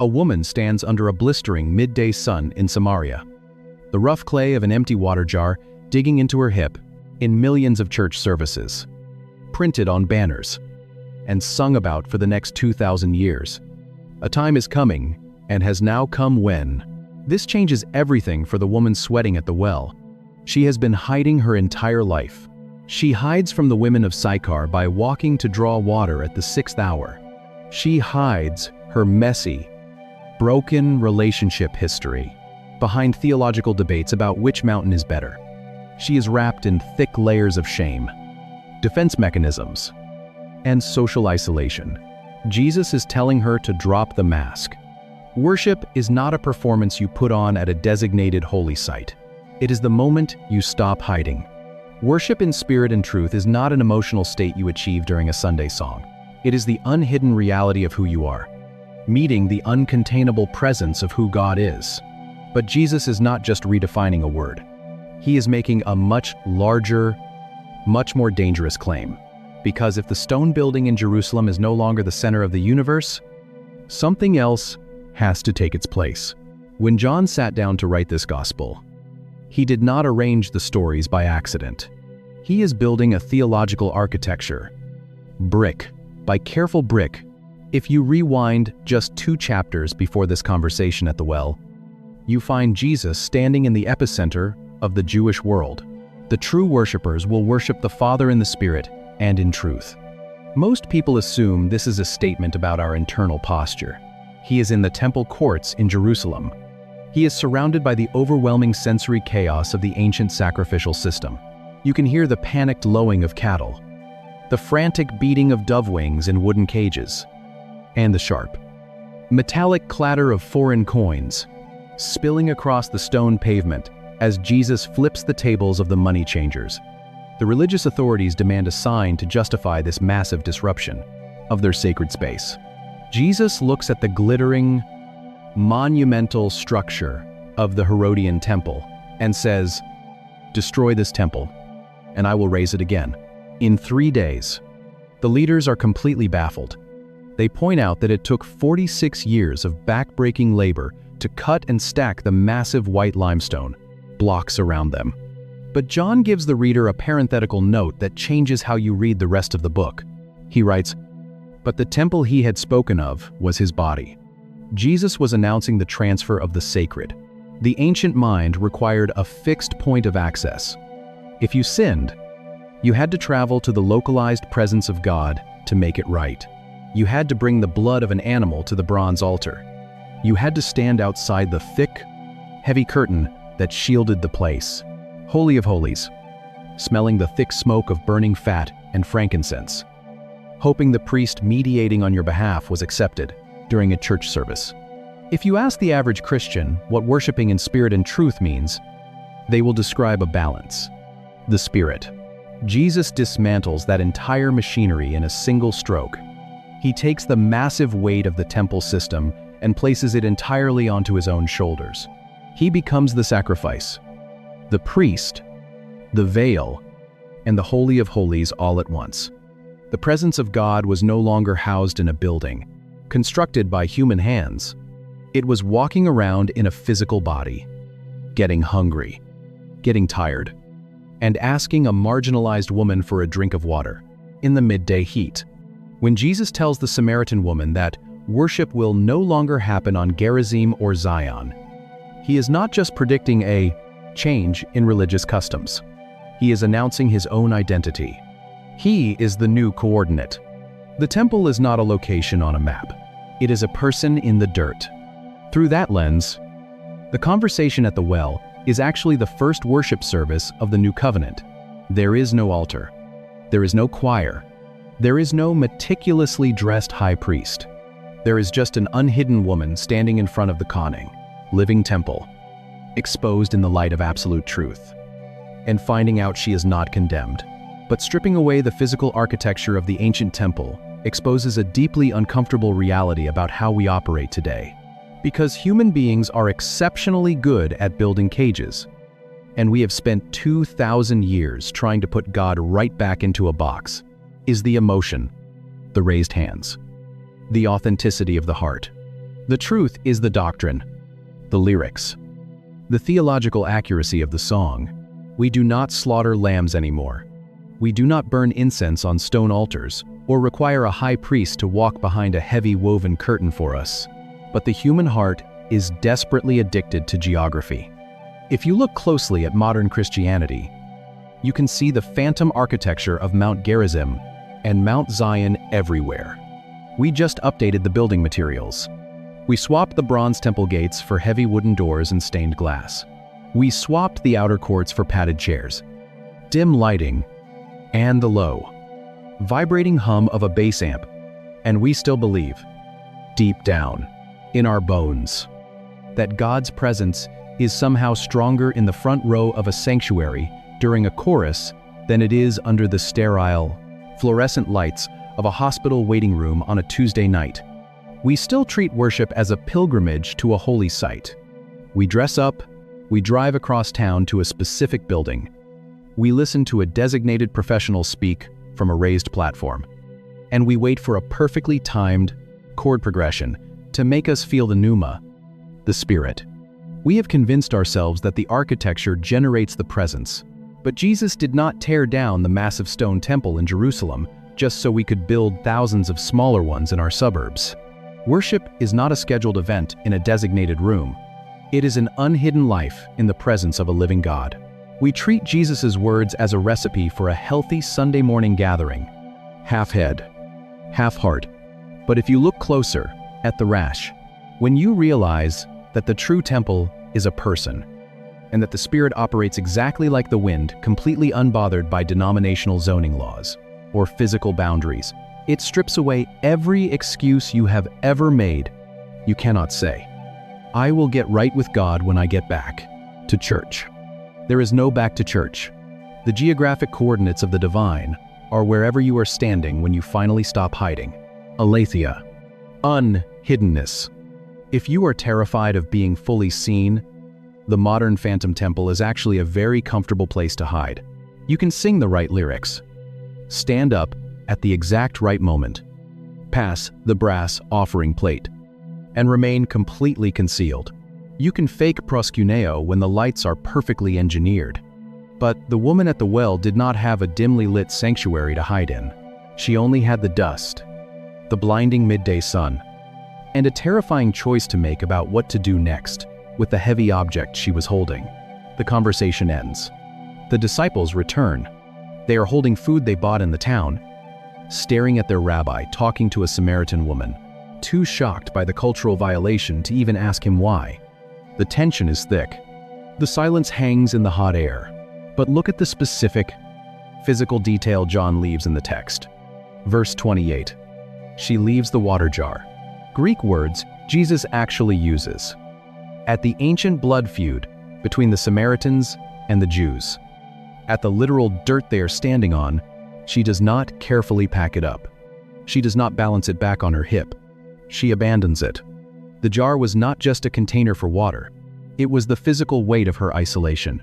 A woman stands under a blistering midday sun in Samaria, the rough clay of an empty water jar digging into her hip in millions of church services, printed on banners, and sung about for the next 2,000 years. A time is coming, and has now come when. This changes everything for the woman sweating at the well. She has been hiding her entire life. She hides from the women of Sychar by walking to draw water at the 6th hour. She hides her messy, broken relationship history behind theological debates about which mountain is better. She is wrapped in thick layers of shame, defense mechanisms, and social isolation. Jesus is telling her to drop the mask. Worship is not a performance you put on at a designated holy site. It is the moment you stop hiding. Worship in spirit and truth is not an emotional state you achieve during a Sunday song. It is the unhidden reality of who you are, meeting the uncontainable presence of who God is. But Jesus is not just redefining a word. He is making a much larger, much more dangerous claim. Because if the stone building in Jerusalem is no longer the center of the universe, something else has to take its place. When John sat down to write this gospel, he did not arrange the stories by accident. He is building a theological architecture, brick by careful brick. If you rewind just 2 chapters before this conversation at the well, you find Jesus standing in the epicenter of the Jewish world. The true worshipers will worship the Father in the Spirit and in truth. Most people assume this is a statement about our internal posture. He is in the temple courts in Jerusalem. He is surrounded by the overwhelming sensory chaos of the ancient sacrificial system. You can hear the panicked lowing of cattle, the frantic beating of dove wings in wooden cages, and the sharp, metallic clatter of foreign coins spilling across the stone pavement as Jesus flips the tables of the money changers. The religious authorities demand a sign to justify this massive disruption of their sacred space. Jesus looks at the glittering, monumental structure of the Herodian temple and says, "Destroy this temple, and I will raise it again in 3 days." The leaders are completely baffled. They point out that it took 46 years of back-breaking labor to cut and stack the massive white limestone blocks around them. But John gives the reader a parenthetical note that changes how you read the rest of the book. He writes, "But the temple he had spoken of was his body." Jesus was announcing the transfer of the sacred. The ancient mind required a fixed point of access. If you sinned, you had to travel to the localized presence of God to make it right. You had to bring the blood of an animal to the bronze altar. You had to stand outside the thick, heavy curtain that shielded the place. Holy of Holies, smelling the thick smoke of burning fat and frankincense, hoping the priest mediating on your behalf was accepted during a church service. If you ask the average Christian what worshiping in spirit and truth means, they will describe a balance. The Spirit. Jesus dismantles that entire machinery in a single stroke. He takes the massive weight of the temple system and places it entirely onto his own shoulders. He becomes the sacrifice, the priest, the veil, and the Holy of Holies all at once. The presence of God was no longer housed in a building, constructed by human hands. It was walking around in a physical body, getting hungry, getting tired, and asking a marginalized woman for a drink of water in the midday heat. When Jesus tells the Samaritan woman that worship will no longer happen on Gerizim or Zion, he is not just predicting a change in religious customs. He is announcing his own identity. He is the new coordinate. The temple is not a location on a map. It is a person in the dirt. Through that lens, the conversation at the well is actually the first worship service of the new covenant. There is no altar. There is no choir. There is no meticulously dressed high priest. There is just an unhidden woman standing in front of the conning, living temple, exposed in the light of absolute truth, and finding out she is not condemned. But stripping away the physical architecture of the ancient temple exposes a deeply uncomfortable reality about how we operate today. Because human beings are exceptionally good at building cages, and we have spent 2,000 years trying to put God right back into a box, is the emotion, the raised hands, the authenticity of the heart. The truth is the doctrine, the lyrics, the theological accuracy of the song. We do not slaughter lambs anymore. We do not burn incense on stone altars or require a high priest to walk behind a heavy woven curtain for us. But the human heart is desperately addicted to geography. If you look closely at modern Christianity, you can see the phantom architecture of Mount Gerizim and Mount Zion everywhere. We just updated the building materials. We swapped the bronze temple gates for heavy wooden doors and stained glass. We swapped the outer courts for padded chairs, dim lighting, and the low, vibrating hum of a bass amp. And we still believe, deep down, in our bones, that God's presence is somehow stronger in the front row of a sanctuary during a chorus than it is under the sterile, fluorescent lights of a hospital waiting room on a Tuesday night. We still treat worship as a pilgrimage to a holy site. We dress up, we drive across town to a specific building. We listen to a designated professional speak from a raised platform. And we wait for a perfectly timed chord progression to make us feel the pneuma, the spirit. We have convinced ourselves that the architecture generates the presence. But Jesus did not tear down the massive stone temple in Jerusalem just so we could build thousands of smaller ones in our suburbs. Worship is not a scheduled event in a designated room. It is an unhidden life in the presence of a living God. We treat Jesus' words as a recipe for a healthy Sunday morning gathering. Half head, half heart. But if you look closer at the rash, when you realize that the true temple is a person, and that the Spirit operates exactly like the wind, completely unbothered by denominational zoning laws or physical boundaries, it strips away every excuse you have ever made. You cannot say, "I will get right with God when I get back to church." There is no back to church. The geographic coordinates of the divine are wherever you are standing when you finally stop hiding. Aletheia. Unhiddenness. If you are terrified of being fully seen, the modern Phantom Temple is actually a very comfortable place to hide. You can sing the right lyrics, stand up at the exact right moment, pass the brass offering plate, and remain completely concealed. You can fake proskuneo when the lights are perfectly engineered. But the woman at the well did not have a dimly lit sanctuary to hide in. She only had the dust, the blinding midday sun, and a terrifying choice to make about what to do next with the heavy object she was holding. The conversation ends. The disciples return. They are holding food they bought in the town, staring at their rabbi talking to a Samaritan woman, too shocked by the cultural violation to even ask him why. The tension is thick. The silence hangs in the hot air. But look at the specific, physical detail John leaves in the text. Verse 28. She leaves the water jar. Greek words Jesus actually uses. At the ancient blood feud between the Samaritans and the Jews, at the literal dirt they are standing on, she does not carefully pack it up. She does not balance it back on her hip. She abandons it. The jar was not just a container for water. It was the physical weight of her isolation.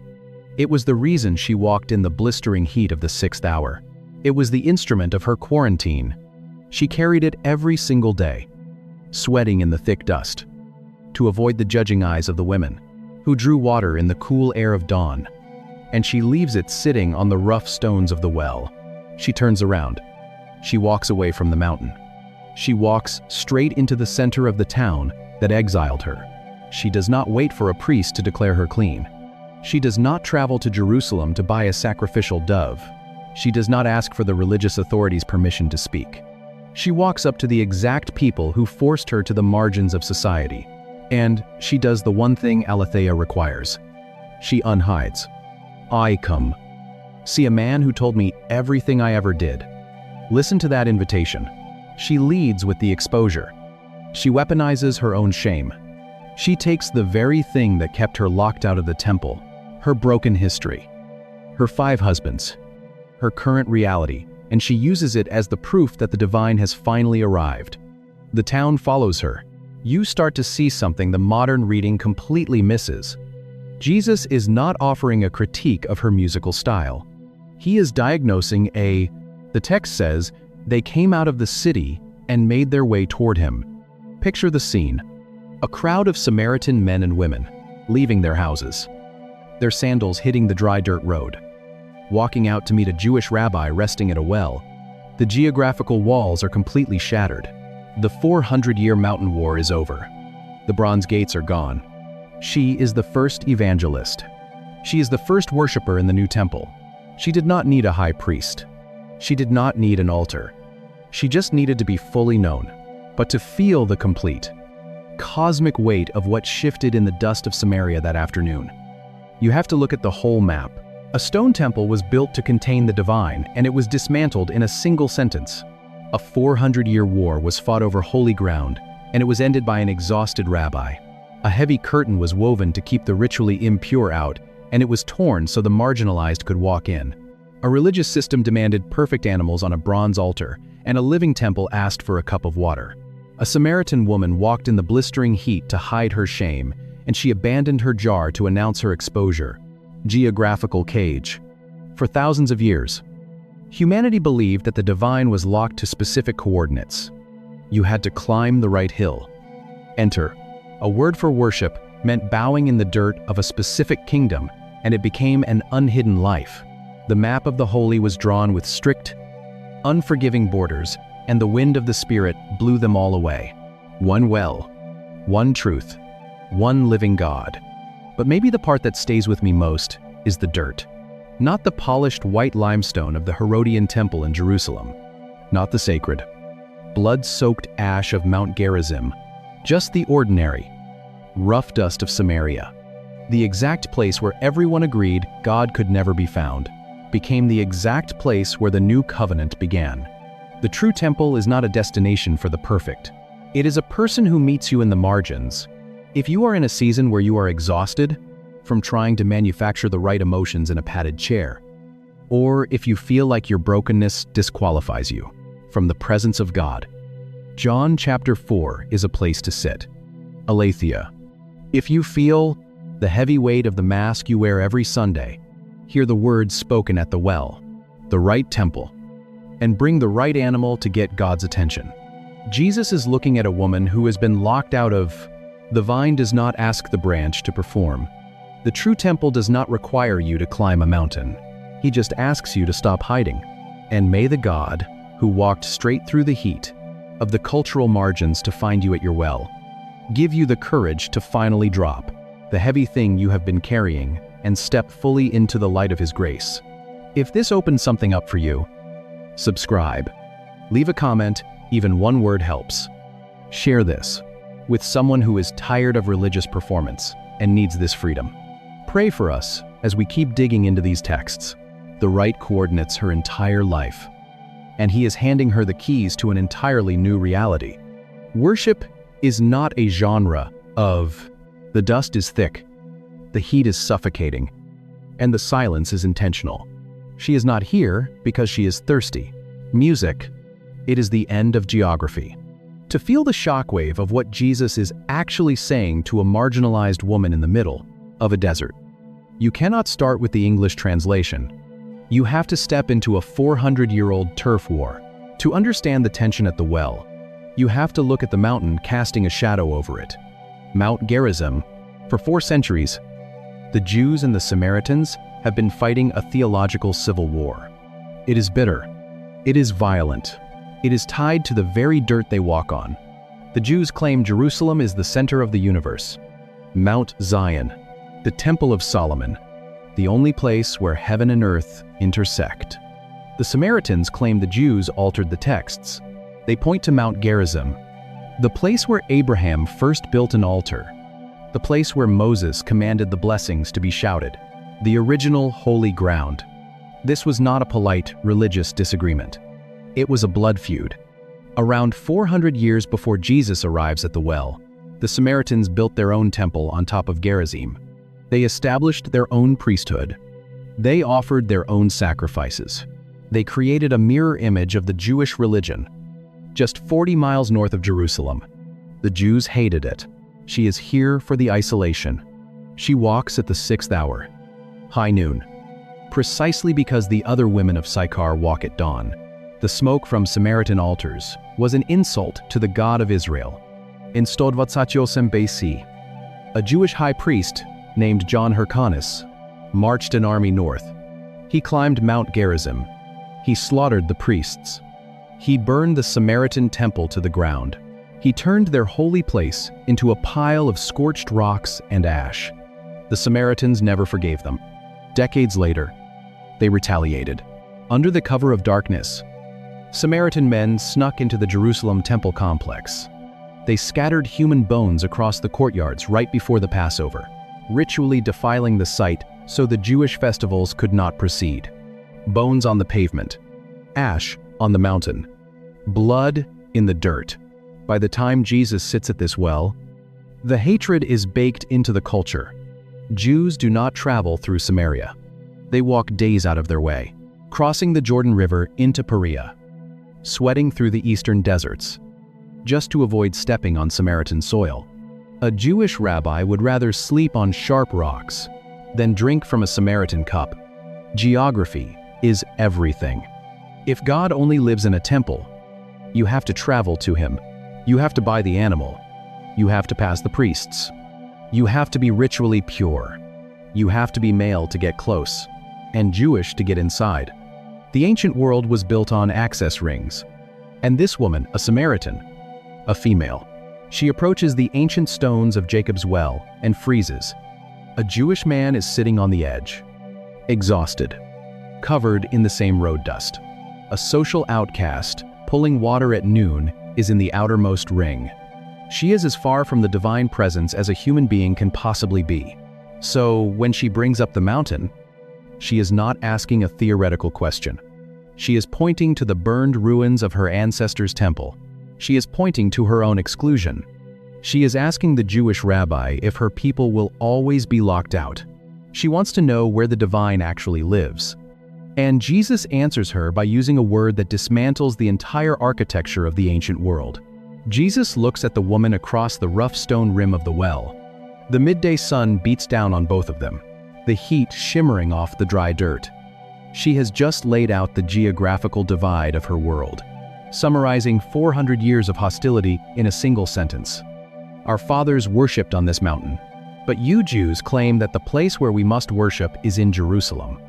It was the reason she walked in the blistering heat of the 6th hour. It was the instrument of her quarantine. She carried it every single day, sweating in the thick dust, to avoid the judging eyes of the women, who drew water in the cool air of dawn. And she leaves it sitting on the rough stones of the well. She turns around. She walks away from the mountain. She walks straight into the center of the town that exiled her. She does not wait for a priest to declare her clean. She does not travel to Jerusalem to buy a sacrificial dove. She does not ask for the religious authorities' permission to speak. She walks up to the exact people who forced her to the margins of society. And she does the one thing Aletheia requires. She unhides. I come. See a man who told me everything I ever did. Listen to that invitation. She leads with the exposure. She weaponizes her own shame. She takes the very thing that kept her locked out of the temple, her broken history, her 5 husbands, her current reality, and she uses it as the proof that the divine has finally arrived. The town follows her. You start to see something the modern reading completely misses. Jesus is not offering a critique of her musical style. He is diagnosing the text says, they came out of the city and made their way toward him. Picture the scene. A crowd of Samaritan men and women, leaving their houses, their sandals hitting the dry dirt road, walking out to meet a Jewish rabbi resting at a well. The geographical walls are completely shattered. The 400-year mountain war is over. The bronze gates are gone. She is the first evangelist. She is the first worshiper in the new temple. She did not need a high priest. She did not need an altar. She just needed to be fully known, but to feel the complete, cosmic weight of what shifted in the dust of Samaria that afternoon. You have to look at the whole map. A stone temple was built to contain the divine, and it was dismantled in a single sentence. A 400-year war was fought over holy ground, and it was ended by an exhausted rabbi. A heavy curtain was woven to keep the ritually impure out, and it was torn so the marginalized could walk in. A religious system demanded perfect animals on a bronze altar, and a living temple asked for a cup of water. A Samaritan woman walked in the blistering heat to hide her shame, and she abandoned her jar to announce her exposure. Geographical cage. For thousands of years, humanity believed that the divine was locked to specific coordinates. You had to climb the right hill. Enter. A word for worship meant bowing in the dirt of a specific kingdom, and it became an unhidden life. The map of the holy was drawn with strict, unforgiving borders, and the wind of the Spirit blew them all away. One well, one truth, one living God. But maybe the part that stays with me most is the dirt. Not the polished white limestone of the Herodian temple in Jerusalem. Not the sacred, blood-soaked ash of Mount Gerizim. Just the ordinary, rough dust of Samaria. The exact place where everyone agreed God could never be found, became the exact place where the new covenant began. The true temple is not a destination for the perfect. It is a person who meets you in the margins. If you are in a season where you are exhausted from trying to manufacture the right emotions in a padded chair, or if you feel like your brokenness disqualifies you from the presence of God, John chapter 4 is a place to sit. Aletheia. If you feel the heavy weight of the mask you wear every Sunday, hear the words spoken at the well, the right temple, and bring the right animal to get God's attention. Jesus is looking at a woman who has been locked out of. The vine does not ask the branch to perform. The true temple does not require you to climb a mountain. He just asks you to stop hiding. And may the God, who walked straight through the heat of the cultural margins to find you at your well, give you the courage to finally drop the heavy thing you have been carrying and step fully into the light of His grace. If this opens something up for you, subscribe, leave a comment, even one word helps. Share this with someone who is tired of religious performance and needs this freedom. Pray for us as we keep digging into these texts. The right coordinates her entire life, and He is handing her the keys to an entirely new reality. Worship is not a genre of the dust is thick, the heat is suffocating, and the silence is intentional. She is not here because she is thirsty. Music, it is the end of geography. To feel the shockwave of what Jesus is actually saying to a marginalized woman in the middle of a desert, you cannot start with the English translation. You have to step into a 400-year-old turf war. To understand the tension at the well, you have to look at the mountain casting a shadow over it. Mount Gerizim. For 4 centuries, the Jews and the Samaritans have been fighting a theological civil war. It is bitter. It is violent. It is tied to the very dirt they walk on. The Jews claim Jerusalem is the center of the universe. Mount Zion, the Temple of Solomon, the only place where heaven and earth intersect. The Samaritans claim the Jews altered the texts. They point to Mount Gerizim, the place where Abraham first built an altar, the place where Moses commanded the blessings to be shouted, the original holy ground. This was not a polite religious disagreement. It was a blood feud. Around 400 years before Jesus arrives at the well, the Samaritans built their own temple on top of Gerizim. They established their own priesthood. They offered their own sacrifices. They created a mirror image of the Jewish religion. Just 40 miles north of Jerusalem, the Jews hated it. She is here for the isolation. She walks at the 6th hour, high noon, precisely because the other women of Sychar walk at dawn. The smoke from Samaritan altars was an insult to the God of Israel. In 128 BC, a Jewish high priest named John Hyrcanus marched an army north. He climbed Mount Gerizim. He slaughtered the priests. He burned the Samaritan temple to the ground. He turned their holy place into a pile of scorched rocks and ash. The Samaritans never forgave them. Decades later, they retaliated. Under the cover of darkness, Samaritan men snuck into the Jerusalem temple complex. They scattered human bones across the courtyards right before the Passover, ritually defiling the site so the Jewish festivals could not proceed. Bones on the pavement, ash on the mountain, blood in the dirt. By the time Jesus sits at this well, the hatred is baked into the culture. Jews do not travel through Samaria. They walk days out of their way, crossing the Jordan River into Perea, sweating through the eastern deserts, just to avoid stepping on Samaritan soil. A Jewish rabbi would rather sleep on sharp rocks than drink from a Samaritan cup. Geography is everything. If God only lives in a temple, you have to travel to him. You have to buy the animal. You have to pass the priests. You have to be ritually pure. You have to be male to get close, and Jewish to get inside. The ancient world was built on access rings. And this woman, a Samaritan, a female, she approaches the ancient stones of Jacob's well and freezes. A Jewish man is sitting on the edge, exhausted, covered in the same road dust. A social outcast, pulling water at noon, is in the outermost ring. She is as far from the divine presence as a human being can possibly be. So when she brings up the mountain, she is not asking a theoretical question. She is pointing to the burned ruins of her ancestors' temple. She is pointing to her own exclusion. She is asking the Jewish rabbi if her people will always be locked out. She wants to know where the divine actually lives. And Jesus answers her by using a word that dismantles the entire architecture of the ancient world. Jesus looks at the woman across the rough stone rim of the well. The midday sun beats down on both of them, the heat shimmering off the dry dirt. She has just laid out the geographical divide of her world, summarizing 400 years of hostility in a single sentence. Our fathers worshipped on this mountain, but you Jews claim that the place where we must worship is in Jerusalem.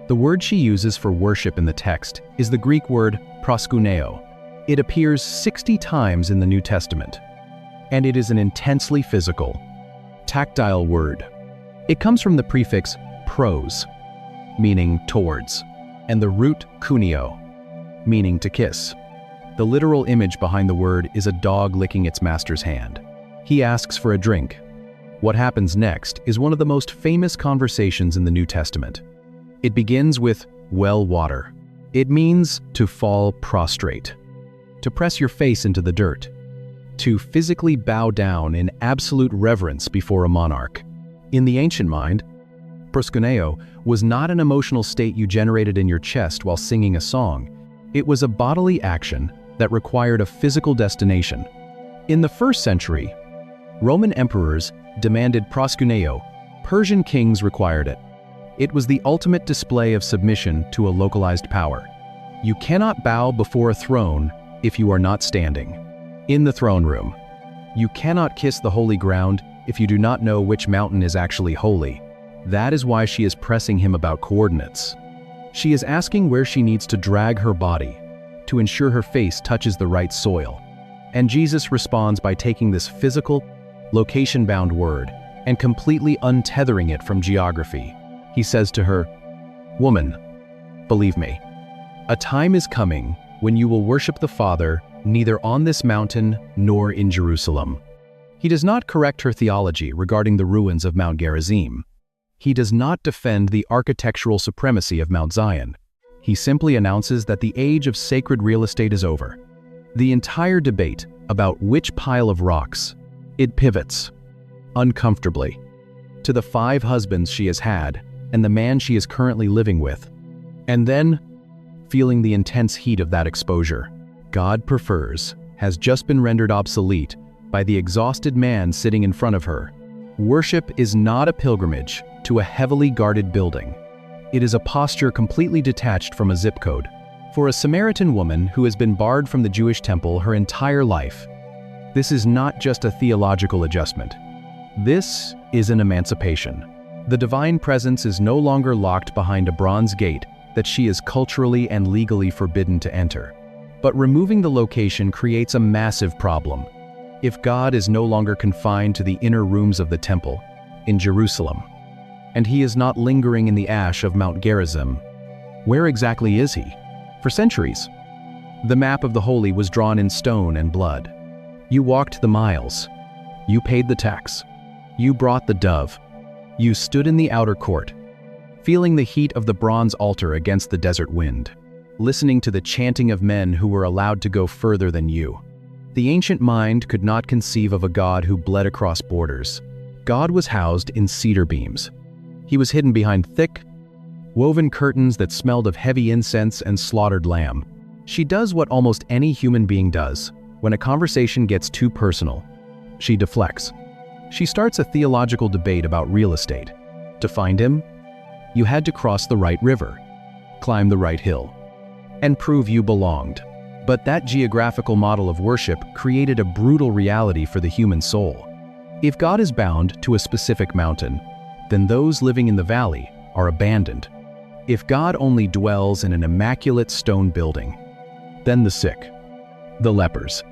The word she uses for worship in the text is the Greek word proskuneo. It appears 60 times in the New Testament, and it is an intensely physical, tactile word. It comes from the prefix pros, meaning towards, and the root kuneo, meaning to kiss. The literal image behind the word is a dog licking its master's hand. He asks for a drink. What happens next is one of the most famous conversations in the New Testament. It begins with well water. It means to fall prostrate, to press your face into the dirt, to physically bow down in absolute reverence before a monarch. In the ancient mind, proskuneo was not an emotional state you generated in your chest while singing a song. It was a bodily action that required a physical destination. In the 1st century, Roman emperors demanded proskuneo. Persian kings required it. It was the ultimate display of submission to a localized power. You cannot bow before a throne if you are not standing. In the throne room, you cannot kiss the holy ground if you do not know which mountain is actually holy. That is why she is pressing him about coordinates. She is asking where she needs to drag her body to ensure her face touches the right soil. And Jesus responds by taking this physical, location-bound word and completely untethering it from geography. He says to her, "Woman, believe me, a time is coming when you will worship the Father neither on this mountain nor in Jerusalem." He does not correct her theology regarding the ruins of Mount Gerizim. He does not defend the architectural supremacy of Mount Zion. He simply announces that the age of sacred real estate is over. The entire debate about which pile of rocks, it pivots, uncomfortably, to the 5 husbands she has had and the man she is currently living with. And then, feeling the intense heat of that exposure, God prefers has just been rendered obsolete by the exhausted man sitting in front of her. Worship is not a pilgrimage to a heavily guarded building. It is a posture completely detached from a zip code. For a Samaritan woman who has been barred from the Jewish temple her entire life, This is not just a theological adjustment. This is an emancipation. The divine presence is no longer locked behind a bronze gate that she is culturally and legally forbidden to enter. But removing the location creates a massive problem. If God is no longer confined to the inner rooms of the temple in Jerusalem, and he is not lingering in the ash of Mount Gerizim, where exactly is he? For centuries, the map of the holy was drawn in stone and blood. You walked the miles. You paid the tax. You brought the dove. You stood in the outer court, feeling the heat of the bronze altar against the desert wind, listening to the chanting of men who were allowed to go further than you. The ancient mind could not conceive of a God who bled across borders. God was housed in cedar beams. He was hidden behind thick, woven curtains that smelled of heavy incense and slaughtered lamb. She does what almost any human being does. When a conversation gets too personal, she deflects. She starts a theological debate about real estate. To find him, you had to cross the right river, climb the right hill, and prove you belonged. But that geographical model of worship created a brutal reality for the human soul. If God is bound to a specific mountain, then those living in the valley are abandoned. If God only dwells in an immaculate stone building, then the sick, the lepers,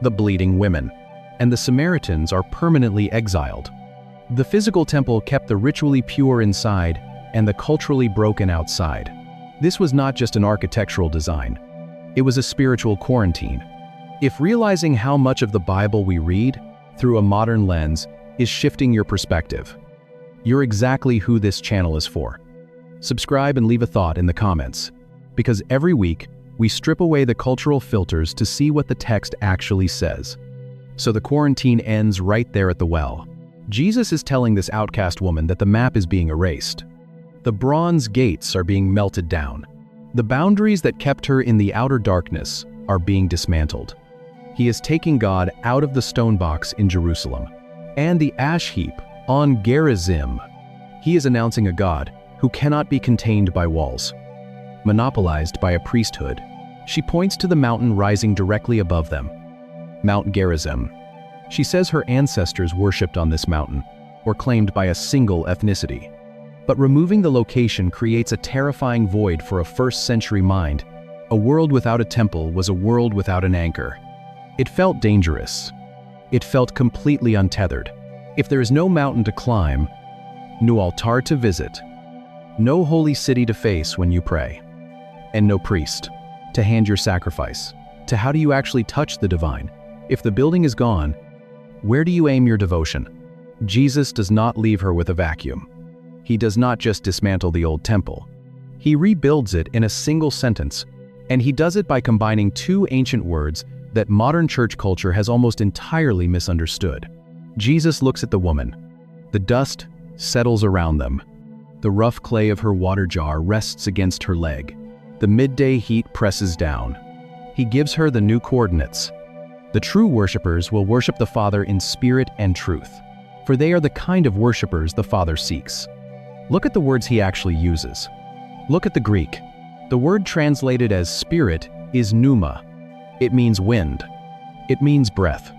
the bleeding women, and the Samaritans are permanently exiled. The physical temple kept the ritually pure inside and the culturally broken outside. This was not just an architectural design. It was a spiritual quarantine. If realizing how much of the Bible we read through a modern lens is shifting your perspective, you're exactly who this channel is for. Subscribe and leave a thought in the comments, because every week we strip away the cultural filters to see what the text actually says. So the quarantine ends right there at the well. Jesus is telling this outcast woman that the map is being erased. The bronze gates are being melted down. The boundaries that kept her in the outer darkness are being dismantled. He is taking God out of the stone box in Jerusalem and the ash heap on Gerizim. He is announcing a God who cannot be contained by walls, monopolized by a priesthood. She points to the mountain rising directly above them, Mount Gerizim. She says her ancestors worshipped on this mountain, or claimed by a single ethnicity. But removing the location creates a terrifying void for a first-century mind. A world without a temple was a world without an anchor. It felt dangerous. It felt completely untethered. If there is no mountain to climb, no altar to visit, no holy city to face when you pray, and no priest to hand your sacrifice, to how do you actually touch the divine? If the building is gone, where do you aim your devotion? Jesus does not leave her with a vacuum. He does not just dismantle the old temple. He rebuilds it in a single sentence, and he does it by combining two ancient words that modern church culture has almost entirely misunderstood. Jesus looks at the woman. The dust settles around them. The rough clay of her water jar rests against her leg. The midday heat presses down. He gives her the new coordinates. The true worshipers will worship the Father in spirit and truth, for they are the kind of worshipers the Father seeks. Look at the words he actually uses. Look at the Greek. The word translated as spirit is pneuma. It means wind. It means breath.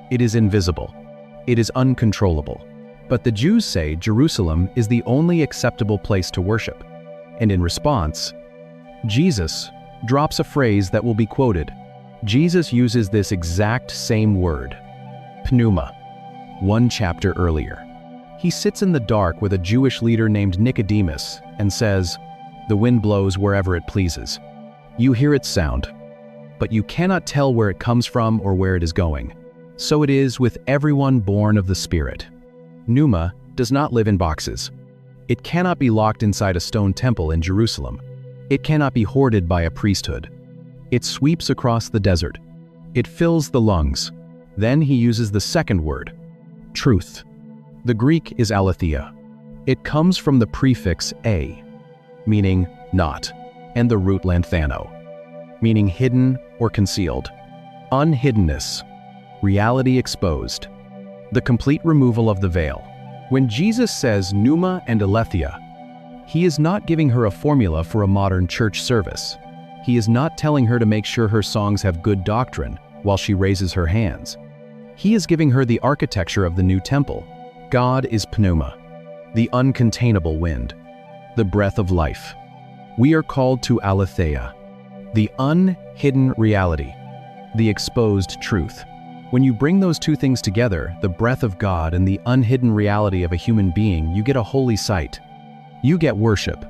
It is invisible. It is uncontrollable. But the Jews say Jerusalem is the only acceptable place to worship. And in response, Jesus drops a phrase that will be quoted. Jesus uses this exact same word, pneuma, one chapter earlier. He sits in the dark with a Jewish leader named Nicodemus and says, "The wind blows wherever it pleases. You hear its sound, but you cannot tell where it comes from or where it is going. So it is with everyone born of the Spirit." Pneuma does not live in boxes. It cannot be locked inside a stone temple in Jerusalem. It cannot be hoarded by a priesthood. It sweeps across the desert. It fills the lungs. Then he uses the second word, truth. The Greek is aletheia. It comes from the prefix a, meaning not, and the root lanthano, meaning hidden or concealed. Unhiddenness, reality exposed, the complete removal of the veil. When Jesus says pneuma and aletheia, he is not giving her a formula for a modern church service. He is not telling her to make sure her songs have good doctrine while she raises her hands. He is giving her the architecture of the new temple. God is pneuma, the uncontainable wind, the breath of life. We are called to aletheia, the unhidden reality, the exposed truth. When you bring those two things together, the breath of God and the unhidden reality of a human being, you get a holy sight. You get worship.